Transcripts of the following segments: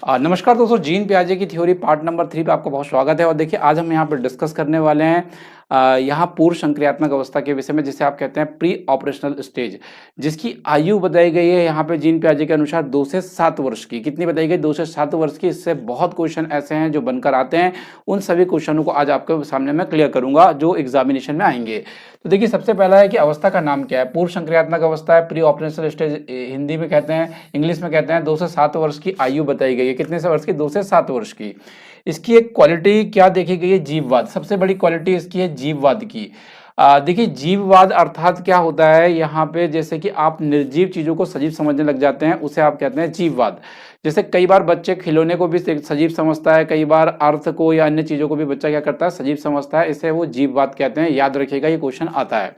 नमस्कार दोस्तों, जीन पियाजे की थ्योरी पार्ट नंबर 3 पे आपका बहुत स्वागत है। और देखिए आज हम यहाँ पर डिस्कस करने वाले हैं यहाँ पूर्व संक्रियात्मक अवस्था के विषय में, जिसे आप कहते हैं प्री ऑपरेशनल स्टेज, जिसकी आयु बताई गई है यहाँ पे जीन पियाजे के अनुसार 2 से 7 वर्ष की। कितनी बताई गई? 2 से 7 वर्ष की। इससे बहुत क्वेश्चन ऐसे हैं जो बनकर आते हैं। उन सभी क्वेश्चनों को आज आपके सामने मैं क्लियर करूंगा जो एग्जामिनेशन में आएंगे। तो देखिए सबसे पहला है कि अवस्था का नाम क्या है। पूर्व संक्रियात्मक अवस्था है, प्री ऑपरेशनल स्टेज हिंदी में कहते हैं, इंग्लिश में कहते हैं। 2 से 7 वर्ष की आयु बताई गई है। कितने से वर्ष की? 2 से 7 वर्ष की। इसकी एक क्वालिटी क्या देखी गई है? जीववाद। सबसे बड़ी क्वालिटी इसकी है जीववाद की। देखिए जीववाद अर्थात क्या होता है यहाँ पे, जैसे कि आप निर्जीव चीजों को सजीव समझने लग जाते हैं, उसे आप कहते हैं जीववाद। जैसे कई बार बच्चे खिलौने को भी सजीव समझता है, कई बार अर्थ को या अन्य चीजों को भी बच्चा क्या करता है? सजीव समझता है। इसे वो जीववाद कहते हैं। याद रखिएगा, ये क्वेश्चन आता है।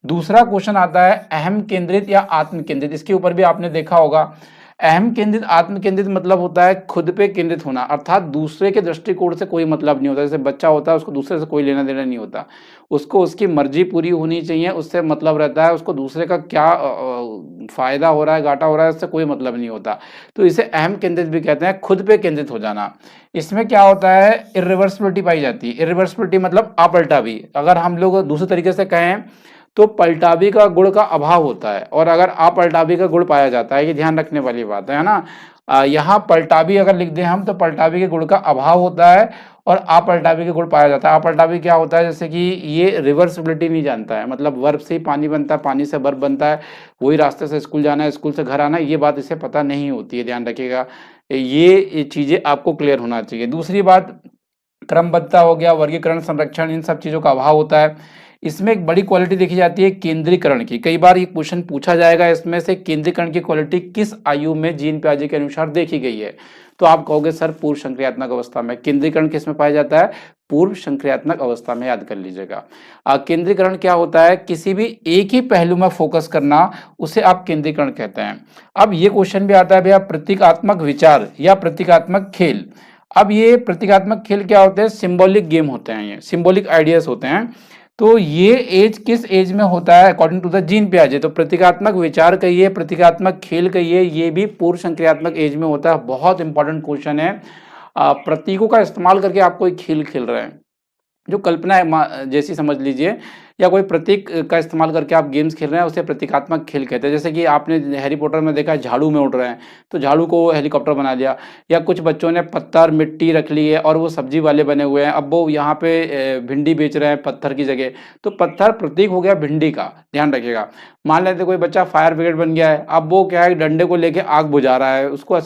दूसरा क्वेश्चन आता है अहम केंद्रित या आत्म केंद्रित। इसके ऊपर भी आपने देखा होगा। अहम केंद्रित, आत्म केंद्रित मतलब होता है खुद पे केंद्रित होना, अर्थात दूसरे के दृष्टिकोण से कोई मतलब नहीं होता। जैसे बच्चा होता है, उसको दूसरे से कोई लेना देना नहीं होता, उसको उसकी मर्जी पूरी होनी चाहिए, उससे मतलब रहता है। उसको दूसरे का क्या फायदा हो रहा है, घाटा हो रहा है, उससे कोई मतलब नहीं होता। तो इसे अहम केंद्रित भी कहते हैं, खुद पे केंद्रित हो जाना। इसमें क्या होता है? इरिवर्सिबिलिटी पाई जाती है। इरिवर्सिबिलिटी मतलब अपलटावी। अगर हम लोग दूसरे तरीके से कहें तो पलटावी का गुण का अभाव होता है, और अगर अपलटावी का गुण पाया जाता है। ये ध्यान रखने वाली बात है ना। यहाँ पलटावी अगर लिख दें हम, तो पलटावी के गुण का अभाव होता है और अपलटावी के गुण पाया जाता है। अपलटावी क्या होता है? जैसे कि ये रिवर्सिबिलिटी नहीं जानता है, मतलब वर्ब से ही पानी बनता है, पानी से वर्ब बनता है, वही रास्ते से स्कूल जाना है, स्कूल से घर आना है, ये बात इसे पता नहीं होती है। ध्यान रखिएगा, ये चीजें आपको क्लियर होना चाहिए। दूसरी बात, क्रमबद्धता हो गया, वर्गीकरण, संरक्षण, इन सब चीजों का अभाव होता है। इसमें एक बड़ी क्वालिटी देखी जाती है केंद्रीकरण की। कई बार ये क्वेश्चन पूछा जाएगा, इसमें से केंद्रीकरण की क्वालिटी किस आयु में जीन पियाजे के अनुसार देखी गई है? तो आप कहोगे सर पूर्व संक्रियात्मक अवस्था में। केंद्रीकरण किस में पाया जाता है? पूर्व संक्रियात्मक अवस्था में। याद कर लीजिएगा। केंद्रीकरण क्या होता है? किसी भी एक ही पहलू में फोकस करना, उसे आप केंद्रीकरण कहते हैं। अब ये क्वेश्चन भी आता है भैया, प्रतीकात्मक विचार या प्रतीकात्मक खेल। अब ये प्रतीकात्मक खेल क्या होते हैं? सिंबॉलिक गेम होते हैं, ये सिंबॉलिक आइडियाज होते हैं। तो ये एज किस एज में होता है अकॉर्डिंग टू द जीन पियाजे? तो प्रतीकात्मक विचार कहिए, प्रतीकात्मक खेल कहिए, ये भी पूर्व संक्रियात्मक एज में होता है। बहुत इंपॉर्टेंट क्वेश्चन है। प्रतीकों का इस्तेमाल करके आप कोई खेल खेल रहे हैं, जो कल्पना है जैसी समझ लीजिए, या कोई प्रतीक का इस्तेमाल करके आप गेम्स खेल रहे हैं, उसे प्रतीकात्मक खेल कहते हैं। जैसे कि आपने हैरी पॉटर में देखा है, झाड़ू में उड़ रहे हैं, तो झाड़ू को हेलीकॉप्टर बना दिया। या कुछ बच्चों ने पत्थर मिट्टी रख ली है और वो सब्जी वाले बने हुए हैं, अब वो यहाँ पे भिंडी बेच रहे हैं पत्थर की जगह, तो पत्थर प्रतीक हो गया भिंडी का। ध्यान रखिएगा। मान लेते कोई बच्चा फायर ब्रिगेड बन गया है, अब वो क्या है, डंडे को लेके आग बुझा रहा है, उसको ऐसा